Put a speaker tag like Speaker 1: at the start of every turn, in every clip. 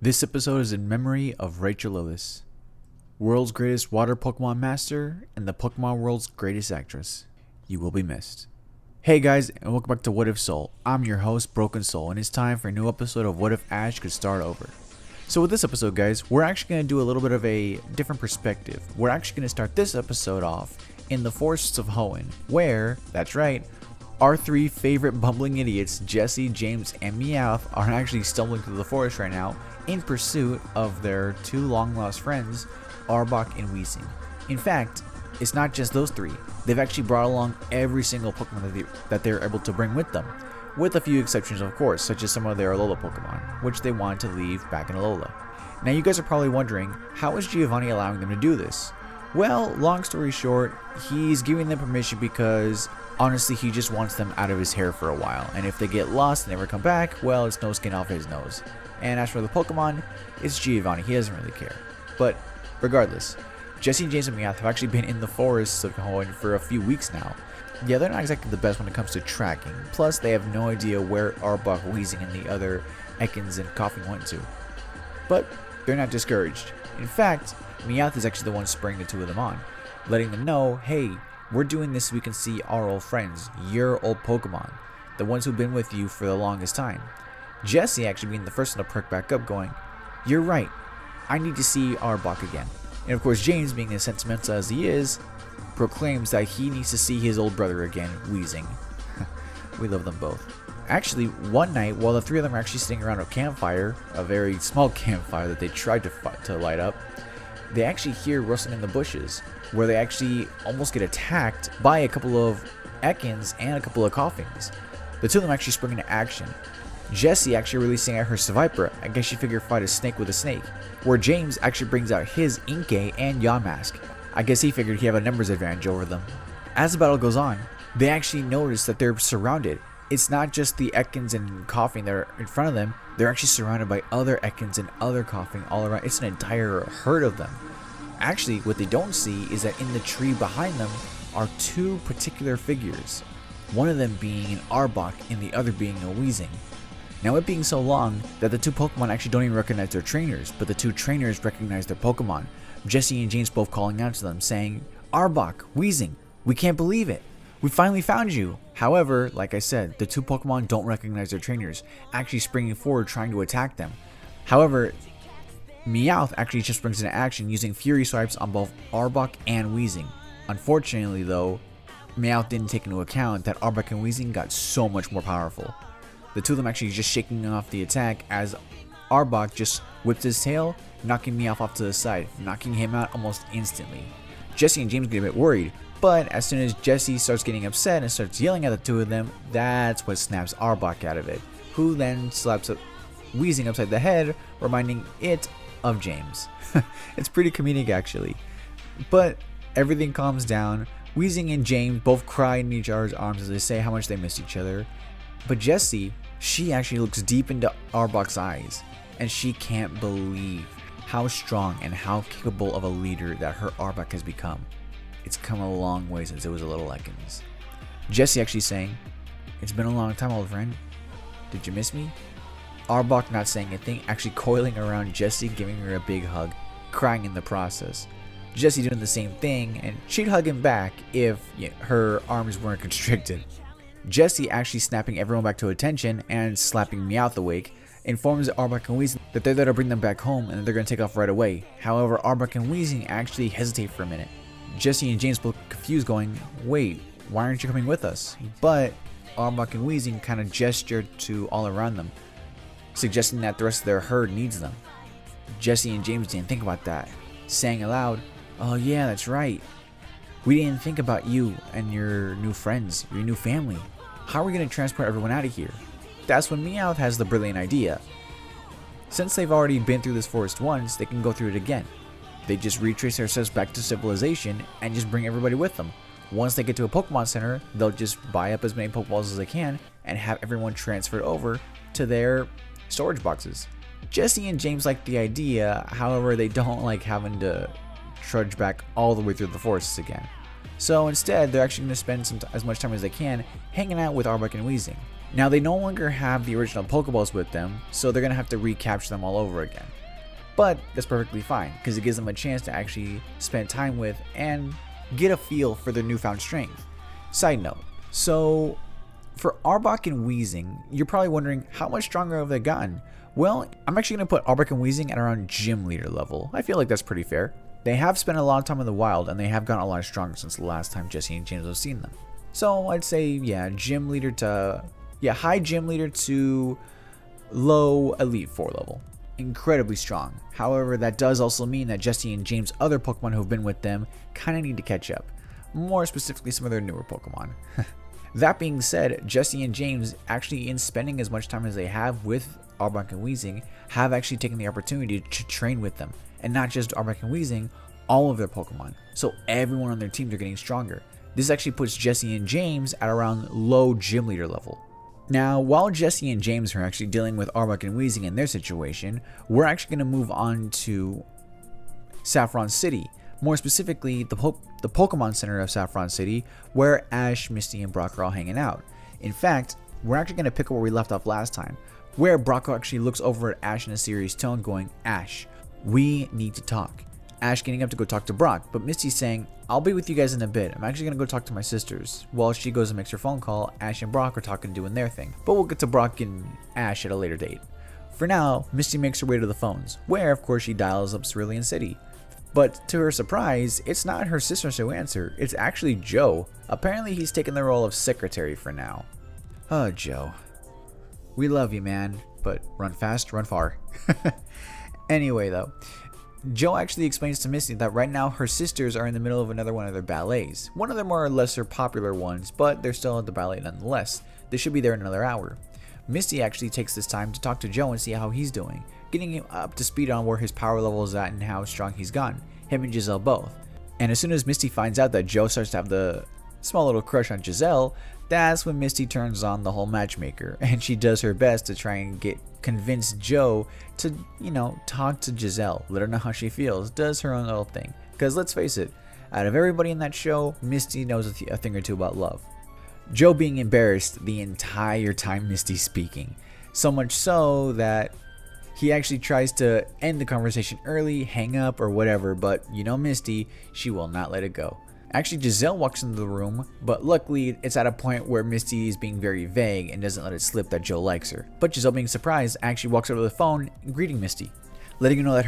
Speaker 1: This episode is in memory of Rachael Lillis, world's greatest water Pokemon master and the Pokemon world's greatest actress. You will be missed. Hey guys, and welcome back to What If Soul. I'm your host, Broken Soul, and it's time for a new episode of What If Ash Could Start Over. So with this episode, guys, we're actually going to do a little bit of a different perspective. We're actually going to start this episode off in the forests of Hoenn, where, that's right, our three favorite bumbling idiots, Jessie, James, and Meowth, are actually stumbling through the forest right now in pursuit of their two long-lost friends, Arbok and Weezing. In fact, it's not just those three. They've actually brought along every single Pokemon that they're able to bring with them, with a few exceptions of course, such as some of their Alola Pokemon, which they wanted to leave back in Alola. Now you guys are probably wondering, how is Giovanni allowing them to do this? Well, long story short, he's giving them permission because honestly he just wants them out of his hair for a while, and if they get lost and never come back, well, it's no skin off his nose. And as for the Pokemon, it's Giovanni, he doesn't really care. But regardless, Jessie, James, and Meowth have actually been in the forests of Hoenn for a few weeks now. Yeah, they're not exactly the best when it comes to tracking, plus they have no idea where Arbok, Weezing, and the other Ekans and Coughing went to. But they're not discouraged. In fact, Meowth is actually the one spurring the two of them on, letting them know, hey, we're doing this so we can see our old friends, your old Pokemon, the ones who've been with you for the longest time. Jessie actually being the first one to perk back up, going, you're right, I need to see Arbok again. And of course James, being as sentimental as he is, proclaims that he needs to see his old brother again, Weezing. We love them both. Actually, one night, while the three of them are actually sitting around a campfire, a very small campfire that they tried to light up, they actually hear rustling in the bushes, where they actually almost get attacked by a couple of Ekans and a couple of Coughings. The two of them actually spring into action. Jessie actually releasing out her Seviper, I guess she figured fight a snake with a snake, where James actually brings out his Inkay and Yamask. I guess he figured he'd have a numbers advantage over them. As the battle goes on, they actually notice that they're surrounded. It's not just the Ekans and Coughing that are in front of them, they're actually surrounded by other Ekans and other Coughing all around. It's an entire herd of them. Actually, what they don't see is that in the tree behind them are two particular figures, one of them being an Arbok and the other being a Weezing. Now, it being so long that the two Pokemon actually don't even recognize their trainers, but the two trainers recognize their Pokemon. Jessie and James both calling out to them, saying, Arbok, Weezing, we can't believe it. We finally found you. However, like I said, the two Pokemon don't recognize their trainers, actually springing forward trying to attack them. However, Meowth actually just springs into action using Fury Swipes on both Arbok and Weezing. Unfortunately though, Meowth didn't take into account that Arbok and Weezing got so much more powerful. The two of them actually just shaking off the attack as Arbok just whips his tail, knocking Meowth off to the side, knocking him out almost instantly. Jessie and James get a bit worried, but as soon as Jessie starts getting upset and starts yelling at the two of them, that's what snaps Arbok out of it, who then slaps Weezing upside the head, reminding it of James. It's pretty comedic actually. But everything calms down. Weezing and James both cry in each other's arms as they say how much they miss each other. But Jessie, she actually looks deep into Arbok's eyes, and she can't believe how strong and how capable of a leader that her Arbok has become. It's come a long way since it was a little Ekans. Jessie actually saying, it's been a long time, old friend. Did you miss me? Arbok not saying a thing, actually coiling around Jessie, giving her a big hug, crying in the process. Jessie doing the same thing, and she'd hug him back if her arms weren't constricted. Jessie actually snapping everyone back to attention and slapping Meowth awake, informs Arbok and Weezing that they're there to bring them back home and that they're going to take off right away. However, Arbok and Weezing actually hesitate for a minute. Jessie and James both confused, going, wait, why aren't you coming with us? But Arbok and Weezing kind of gestured to all around them, suggesting that the rest of their herd needs them. Jessie and James didn't think about that, saying aloud, oh yeah, that's right. We didn't think about you and your new friends, your new family. How are we going to transport everyone out of here? That's when Meowth has the brilliant idea. Since they've already been through this forest once, they can go through it again. They just retrace their steps back to civilization and just bring everybody with them. Once they get to a Pokemon Center, they'll just buy up as many Pokeballs as they can and have everyone transferred over to their storage boxes. Jessie and James like the idea, however they don't like having to trudge back all the way through the forests again. So instead, they're actually going to spend as much time as they can hanging out with Arbok and Weezing. Now they no longer have the original Pokeballs with them, so they're going to have to recapture them all over again. But that's perfectly fine, because it gives them a chance to actually spend time with and get a feel for their newfound strength. Side note, so for Arbok and Weezing, you're probably wondering how much stronger have they gotten? Well, I'm actually going to put Arbok and Weezing at around gym leader level. I feel like that's pretty fair. They have spent a lot of time in the wild, and they have gotten a lot stronger since the last time Jessie and James have seen them. So I'd say, yeah, high gym leader to low elite 4 level. Incredibly strong. However, that does also mean that Jessie and James' other Pokemon who have been with them kind of need to catch up. More specifically, some of their newer Pokemon. That being said, Jessie and James, actually in spending as much time as they have with Arbok and Weezing, have actually taken the opportunity to train with them. And not just Arbok and Weezing, all of their Pokemon. So everyone on their teams are getting stronger. This actually puts Jessie and James at around low gym leader level. Now, while Jessie and James are actually dealing with Arbok and Weezing in their situation, we're actually going to move on to Saffron City. More specifically, the Pokemon Center of Saffron City, where Ash, Misty, and Brock are all hanging out. In fact, we're actually going to pick up where we left off last time, where Brock actually looks over at Ash in a serious tone going, "Ash, we need to talk." Ash getting up to go talk to Brock, but Misty's saying, "I'll be with you guys in a bit. I'm actually going to go talk to my sisters." While she goes and makes her phone call, Ash and Brock are talking and doing their thing. But we'll get to Brock and Ash at a later date. For now, Misty makes her way to the phones, where of course she dials up Cerulean City. But to her surprise, it's not her sisters who answer, it's actually Joe. Apparently he's taken the role of secretary for now. Oh, Joe. We love you, man, but run fast, run far. Anyway, though, Joe actually explains to Misty that right now her sisters are in the middle of another one of their ballets. One of their more or lesser popular ones, but they're still at the ballet nonetheless. They should be there in another hour. Misty actually takes this time to talk to Joe and see how he's doing, getting him up to speed on where his power level is at and how strong he's gotten, him and Giselle both. And as soon as Misty finds out that Joe starts to have the small little crush on Giselle, that's when Misty turns on the whole matchmaker, and she does her best to try and convince Joe to, talk to Giselle, let her know how she feels, does her own little thing. Because let's face it, out of everybody in that show, Misty knows a thing or two about love. Joe being embarrassed the entire time Misty's speaking, so much so that he actually tries to end the conversation early, hang up, or whatever, but Misty, she will not let it go. Actually, Giselle walks into the room, but luckily it's at a point where Misty is being very vague and doesn't let it slip that Joe likes her. But Giselle, being surprised, actually walks over to the phone greeting Misty, letting her know that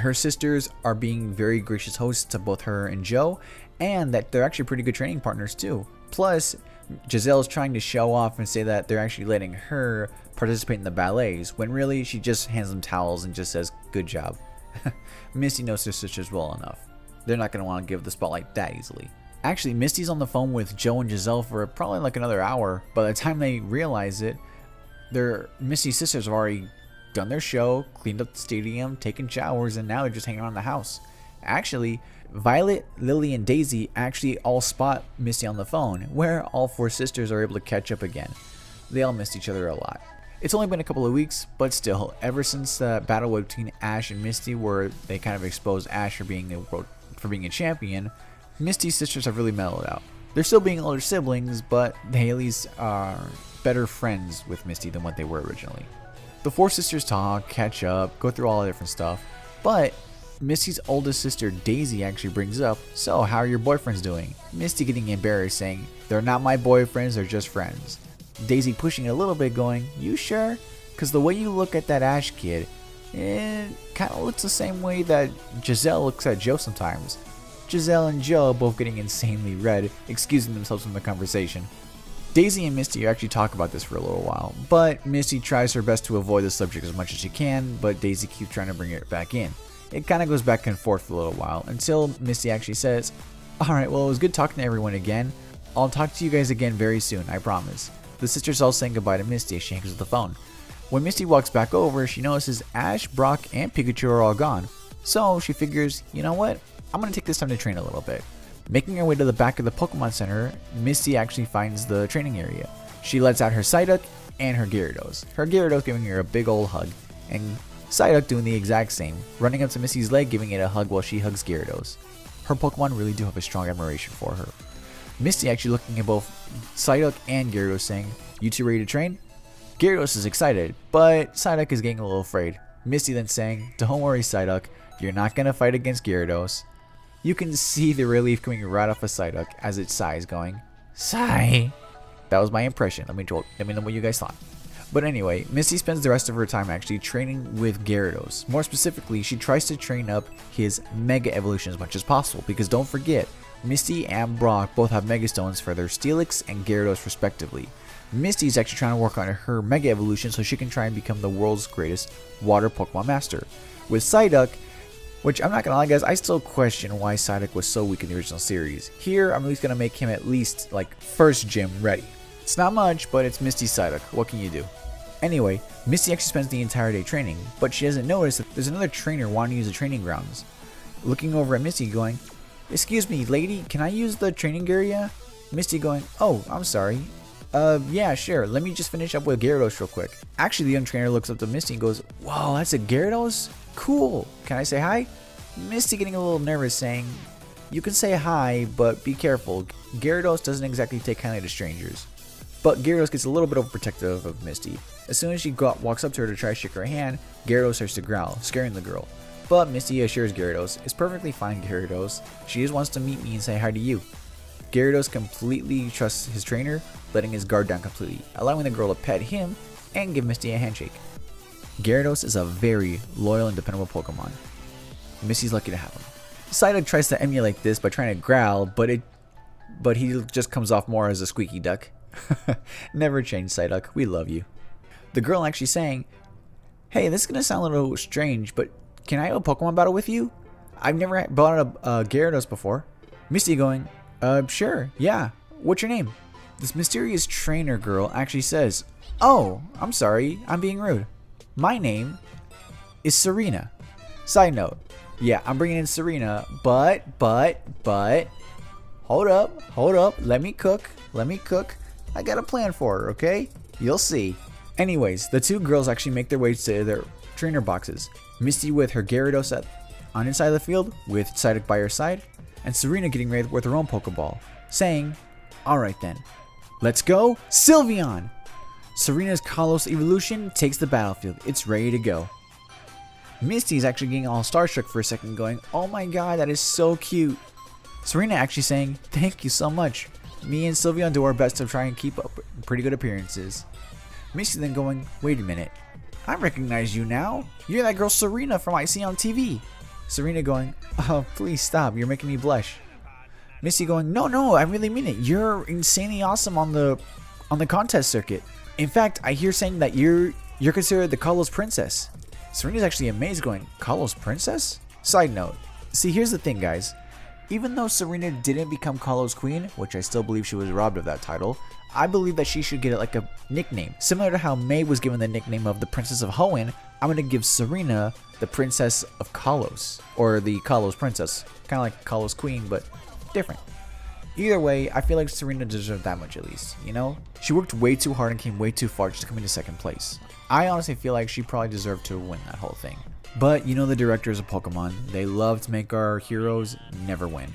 Speaker 1: her sisters are being very gracious hosts to both her and Joe, and that they're actually pretty good training partners too. Plus, Giselle is trying to show off and say that they're actually letting her participate in the ballets, when really she just hands them towels and just says, "Good job." Misty knows her sisters well enough. They're not going to want to give the spotlight that easily. Actually, Misty's on the phone with Joe and Giselle for probably like another hour. By the time they realize it, Misty's sisters have already done their show, cleaned up the stadium, taken showers, and now they're just hanging around the house. Actually, Violet, Lily, and Daisy actually all spot Misty on the phone, where all 4 sisters are able to catch up again. They all missed each other a lot. It's only been a couple of weeks, but still, ever since the battle between Ash and Misty, where they kind of exposed Ash for being a champion, Misty's sisters have really mellowed out. They're still being older siblings, but they at least are better friends with Misty than what they were originally. The 4 sisters talk, catch up, go through all the different stuff, but Misty's oldest sister Daisy actually brings up, "So, how are your boyfriends doing?" Misty getting embarrassed, saying, "They're not my boyfriends, they're just friends." Daisy pushing it a little bit, going, "You sure? Because the way you look at that Ash kid, it kind of looks the same way that Giselle looks at Joe sometimes." Giselle and Joe both getting insanely red, excusing themselves from the conversation. Daisy and Misty actually talk about this for a little while, but Misty tries her best to avoid the subject as much as she can, but Daisy keeps trying to bring it back in. It kind of goes back and forth for a little while, until Misty actually says, "Alright, well, it was good talking to everyone again. I'll talk to you guys again very soon, I promise." The sisters all saying goodbye to Misty as she hangs up the phone. When Misty walks back over, she notices Ash, Brock, and Pikachu are all gone. So she figures, you know what? I'm going to take this time to train a little bit. Making her way to the back of the Pokemon Center, Misty actually finds the training area. She lets out her Psyduck and her Gyarados. Her Gyarados giving her a big old hug, and Psyduck doing the exact same, running up to Misty's leg, giving it a hug while she hugs Gyarados. Her Pokemon really do have a strong admiration for her. Misty actually looking at both Psyduck and Gyarados saying, You two ready to train? Gyarados is excited, but Psyduck is getting a little afraid. Misty then saying, don't worry Psyduck, you're not gonna fight against Gyarados. You can see the relief coming right off of Psyduck as it sighs going, sigh. That was my impression. Let me know what you guys thought. But anyway, Misty spends the rest of her time actually training with Gyarados. More specifically, she tries to train up his Mega Evolution as much as possible, because don't forget, Misty and Brock both have Mega Stones for their Steelix and Gyarados respectively. Misty is actually trying to work on her Mega Evolution so she can try and become the world's greatest Water Pokemon Master. With Psyduck, which I'm not gonna lie guys, I still question why Psyduck was so weak in the original series. Here, I'm at least gonna make him at least like first gym ready. It's not much, but it's Misty Psyduck. What can you do? Anyway, Misty actually spends the entire day training, but she doesn't notice that there's another trainer wanting to use the training grounds. Looking over at Misty going, excuse me lady, can I use the training area? Misty going, oh, I'm sorry. Yeah, sure, let me just finish up with Gyarados real quick. Actually, the young trainer looks up to Misty and goes, wow, that's a Gyarados? Cool, can I say hi? Misty getting a little nervous saying, you can say hi, but be careful. Gyarados doesn't exactly take kindly to strangers. But Gyarados gets a little bit overprotective of Misty. As soon as she walks up to her to try to shake her hand, Gyarados starts to growl, scaring the girl. But Misty assures Gyarados, it's perfectly fine Gyarados, she just wants to meet me and say hi to you. Gyarados completely trusts his trainer, letting his guard down completely, allowing the girl to pet him and give Misty a handshake. Gyarados is a very loyal and dependable Pokemon. Misty's lucky to have him. Psyduck tries to emulate this by trying to growl, but he just comes off more as a squeaky duck. Never change, Psyduck. We love you. The girl actually saying, hey, this is going to sound a little strange, but can I have a Pokemon battle with you? I've never brought up Gyarados before. Misty going, sure, yeah. What's your name? This mysterious trainer girl actually says, oh, I'm sorry, I'm being rude. My name is Serena. Side note, yeah, I'm bringing in Serena, but, hold up, let me cook. I got a plan for her, okay? You'll see. Anyways, the two girls actually make their way to their trainer boxes. Misty with her Gyarados on inside the field, with Psyduck by her side, and Serena getting ready with her own Pokeball, saying, alright then, let's go, Sylveon! Serena's Kalos evolution takes the battlefield. It's ready to go. Misty is actually getting all starstruck for a second, going, oh my god, that is so cute. Serena actually saying, thank you so much. Me and Sylveon do our best to try and keep up pretty good appearances. Misty then going, wait a minute, I recognize you now. You're that girl Serena from I See on TV. Serena going, oh, please stop, you're making me blush. Misty going, no, I really mean it. You're insanely awesome on the contest circuit. In fact, I hear saying that you're considered the Kalos princess. Serena's actually amazed going, Kalos princess? Side note, see here's the thing guys. Even though Serena didn't become Kalos queen, which I still believe she was robbed of that title, I believe that she should get like a nickname. Similar to how May was given the nickname of the Princess of Hoenn, I'm going to give Serena the Princess of Kalos, or the Kalos Princess. Kind of like Kalos Queen, but different. Either way, I feel like Serena deserved that much at least, you know? She worked way too hard and came way too far just to come into second place. I honestly feel like she probably deserved to win that whole thing. But you know the directors of Pokemon, they love to make our heroes never win.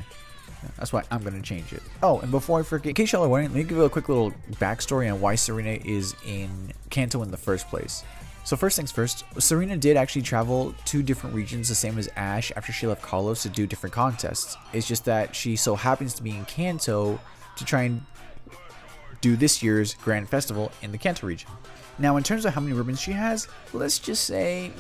Speaker 1: That's why I'm going to change it. Oh, and before I forget, in case y'all are wondering, let me give you a quick little backstory on why Serena is in Kanto in the first place. So first things first, Serena did actually travel to different regions the same as Ash after she left Kalos to do different contests. It's just that she so happens to be in Kanto to try and do this year's Grand Festival in the Kanto region. Now in terms of how many ribbons she has, let's just say,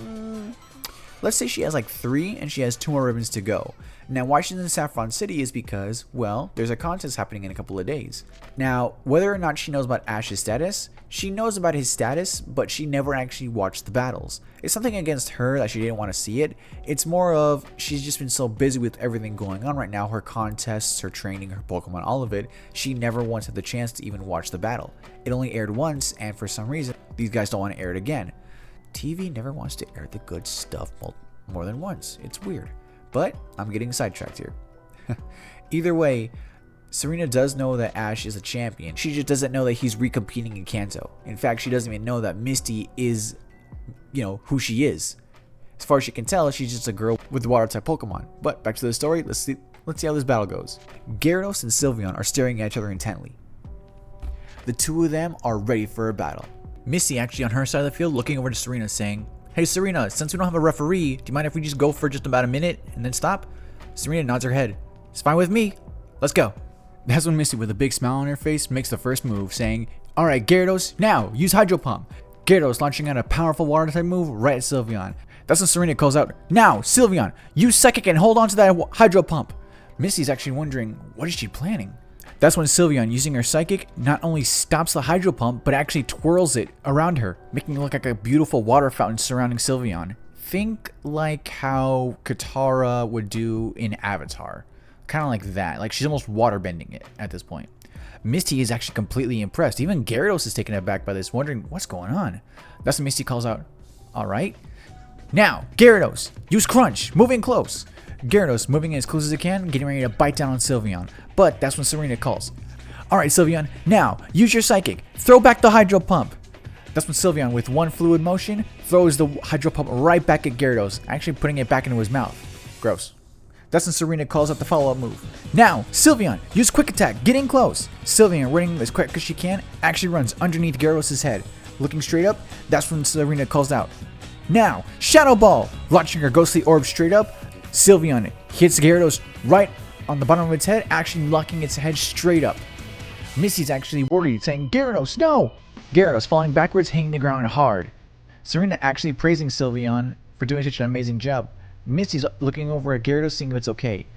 Speaker 1: let's say she has like 3 and she has 2 more ribbons to go. Now why she's in Saffron City is because, well, there's a contest happening in a couple of days. Now, whether or not she knows about Ash's status, she knows about his status, but she never actually watched the battles. It's something against her that she didn't want to see it. It's more of, she's just been so busy with everything going on right now, her contests, her training, her Pokemon, all of it, she never once had the chance to even watch the battle. It only aired once, and for some reason, these guys don't want to air it again. TV never wants to air the good stuff more than once. It's weird. But I'm getting sidetracked here. Either way, Serena does know that Ash is a champion. She just doesn't know that he's recompeting in Kanto. In fact, she doesn't even know that Misty is, you know, who she is. As far as she can tell, she's just a girl with water type Pokemon. But back to the story, let's see how this battle goes. Gyarados and Sylveon are staring at each other intently. The two of them are ready for a battle. Misty actually on her side of the field looking over to Serena saying, "Hey Serena, since we don't have a referee, do you mind if we just go for just about a minute and then stop?" Serena nods her head. "It's fine with me. Let's go." That's when Misty with a big smile on her face makes the first move saying, "Alright Gyarados, now use Hydro Pump." Gyarados launching out a powerful water type move right at Sylveon. That's when Serena calls out, "Now Sylveon, use Psychic and hold on to that Hydro Pump." Misty's actually wondering, what is she planning? That's when Sylveon, using her Psychic, not only stops the Hydro Pump, but actually twirls it around her, making it look like a beautiful water fountain surrounding Sylveon. Think like how Katara would do in Avatar. Kind of like that. Like she's almost water bending it at this point. Misty is actually completely impressed. Even Gyarados is taken aback by this, wondering what's going on. That's when Misty calls out, "Alright. Now, Gyarados, use Crunch, moving close." Gyarados moving as close as it can, getting ready to bite down on Sylveon. But that's when Serena calls, "Alright Sylveon, now use your Psychic, throw back the Hydro Pump." That's when Sylveon, with one fluid motion, throws the Hydro Pump right back at Gyarados, actually putting it back into his mouth. Gross. That's when Serena calls out the follow-up move. "Now, Sylveon, use Quick Attack, get in close." Sylveon, running as quick as she can, actually runs underneath Gyarados' head. Looking straight up, that's when Serena calls out, "Now, Shadow Ball!" Launching her ghostly orb straight up, Sylveon hits Gyarados right on the bottom of its head, actually locking its head straight up. Misty's actually worried, saying, "Gyarados, no!" Gyarados falling backwards, hitting the ground hard. Serena actually praising Sylveon for doing such an amazing job. Misty's looking over at Gyarados, seeing if it's okay.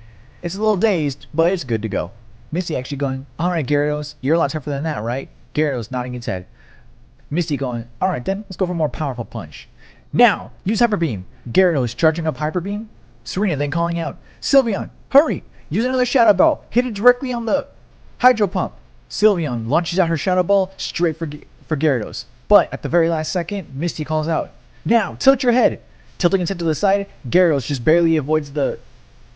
Speaker 1: It's a little dazed, but it's good to go. Misty actually going, "Alright Gyarados, you're a lot tougher than that, right?" Gyarados nodding its head. Misty going, "Alright then, let's go for a more powerful punch." "Now, use Hyper Beam." Gyarados charging up Hyper Beam. Serena then calling out, "Sylveon, hurry! Use another Shadow Ball. Hit it directly on the Hydro Pump." Sylveon launches out her Shadow Ball straight for Gyarados. But at the very last second, Misty calls out, "Now, tilt your head." Tilting its head to the side, Gyarados just barely avoids the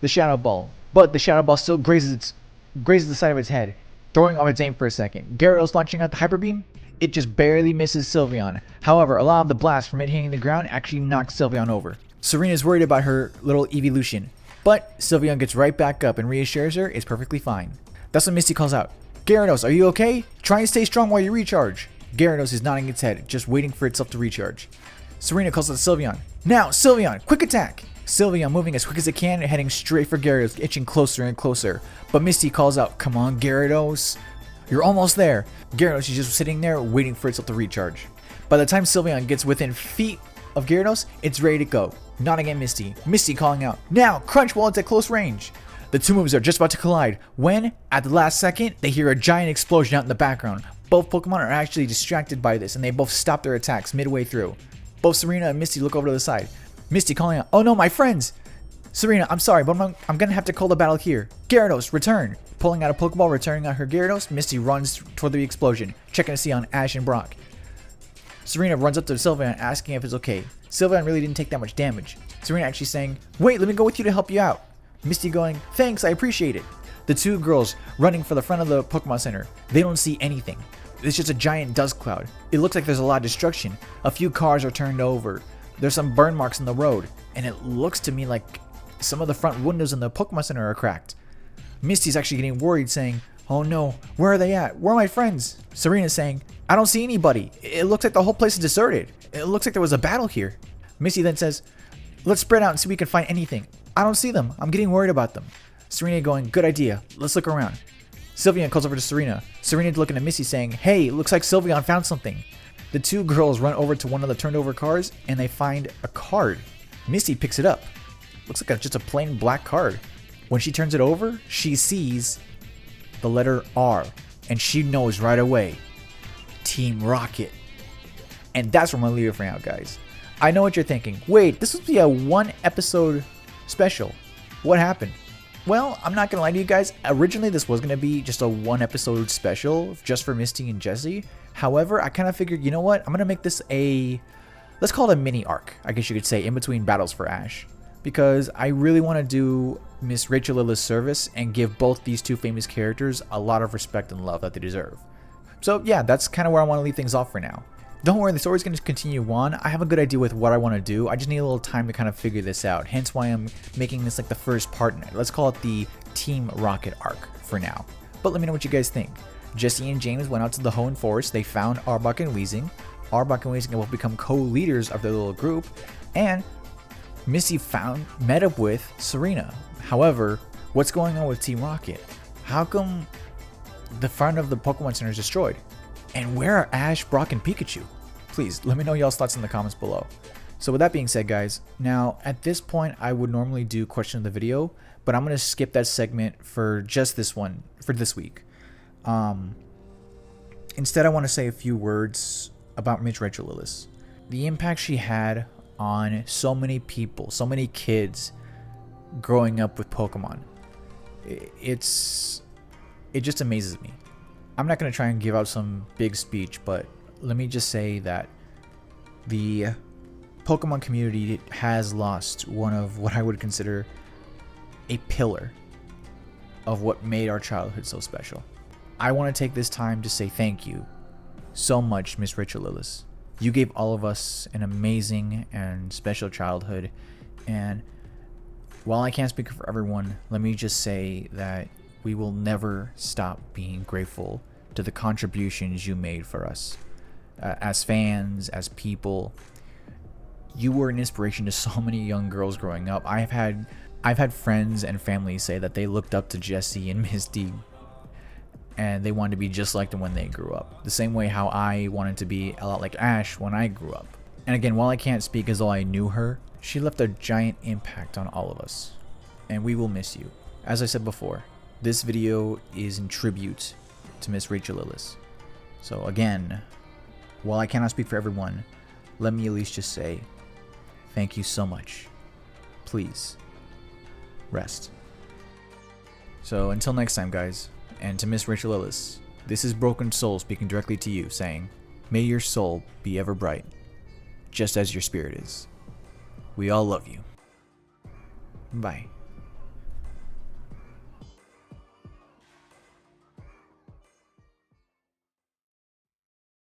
Speaker 1: Shadow Ball. But the Shadow Ball still grazes the side of its head, throwing off its aim for a second. Gyarados launching out the Hyper Beam. It just barely misses Sylveon. However, a lot of the blast from it hitting the ground actually knocks Sylveon over. Serena's worried about her little evolution, but Sylveon gets right back up and reassures her it's perfectly fine. That's when Misty calls out, "Gyarados, are you okay? Try and stay strong while you recharge." Gyarados is nodding its head, just waiting for itself to recharge. Serena calls out Sylveon, "Now, Sylveon, Quick Attack!" Sylveon moving as quick as it can and heading straight for Gyarados, itching closer and closer. But Misty calls out, "Come on, Gyarados. You're almost there." Gyarados is just sitting there waiting for itself to recharge. By the time Sylveon gets within feet of Gyarados, it's ready to go. Nodding at Misty. Misty calling out, "Now, Crunch while it's at close range." The two moves are just about to collide when, at the last second, they hear a giant explosion out in the background. Both Pokemon are actually distracted by this and they both stop their attacks midway through. Both Serena and Misty look over to the side. Misty calling out, "Oh no, my friends!" Serena, "I'm sorry, but I'm gonna have to call the battle here. Gyarados, return!" Pulling out a Pokeball, returning out her Gyarados, Misty runs toward the explosion, checking to see on Ash and Brock. Serena runs up to Sylveon asking if it's okay. Sylveon really didn't take that much damage. Serena actually saying, "Wait, let me go with you to help you out." Misty going, "Thanks, I appreciate it." The two girls running for the front of the Pokemon Center. They don't see anything. It's just a giant dust cloud. It looks like there's a lot of destruction. A few cars are turned over. There's some burn marks in the road. And it looks to me like some of the front windows in the Pokemon Center are cracked. Misty's actually getting worried, saying, "Oh no, where are they at? Where are my friends?" Serena's saying, "I don't see anybody. It looks like the whole place is deserted. It looks like there was a battle here." Misty then says, "Let's spread out and see if we can find anything. I don't see them. I'm getting worried about them." Serena going, "Good idea. Let's look around." Sylveon calls over to Serena. Serena's looking at Misty saying, "Hey, looks like Sylveon found something." The two girls run over to one of the turned over cars and they find a card. Misty picks it up. Looks like just a plain black card. When she turns it over, she sees the letter R and she knows right away, Team Rocket. And that's where I'm gonna leave it for now, guys. I know what you're thinking. Wait, this would be a 1-episode special. What happened? Well, I'm not gonna lie to you guys. Originally, this was gonna be just a 1-episode special just for Misty and Jessie. However, I kind of figured, you know what? I'm gonna make this let's call it a mini arc, I guess you could say, in between battles for Ash. Because I really want to do Miss Rachael Lillis' service and give both these two famous characters a lot of respect and love that they deserve. So yeah, that's kind of where I want to leave things off for now. Don't worry, the story's going to continue on. I have a good idea with what I want to do. I just need a little time to kind of figure this out. Hence why I'm making this like the first part in it. Let's call it the Team Rocket arc for now. But let me know what you guys think. Jessie and James went out to the Hoenn Forest. They found Arbok and Weezing. Arbok and Weezing will become co-leaders of their little group. And Misty met up with Serena. However, what's going on with Team Rocket? How come the front of the Pokemon Center is destroyed? And where are Ash, Brock, and Pikachu? Please, let me know y'all's thoughts in the comments below. So with that being said, guys, now at this point, I would normally do question of the video, but I'm going to skip that segment for just this one, for this week. Instead, I want to say a few words about Miss Rachael Lillis. The impact she had on so many people, so many kids growing up with Pokemon. It just amazes me. I'm not going to try and give out some big speech, but let me just say that the Pokemon community has lost one of what I would consider a pillar of what made our childhood so special. I want to take this time to say thank you so much, Miss Rachael Lillis. You gave all of us an amazing and special childhood, and while I can't speak for everyone, let me just say that we will never stop being grateful to the contributions you made for us. As fans, as people, you were an inspiration to so many young girls growing up. I've had friends and family say that they looked up to Jessie and Misty and they wanted to be just like them when they grew up. The same way how I wanted to be a lot like Ash when I grew up. And again, while I can't speak as though I knew her, she left a giant impact on all of us. And we will miss you. As I said before, this video is in tribute to Miss Rachael Lillis. So again, while I cannot speak for everyone, let me at least just say thank you so much. Please, rest. So until next time, guys, and to Miss Rachael Lillis, this is Broken Soul speaking directly to you, saying, may your soul be ever bright, just as your spirit is. We all love you. Bye.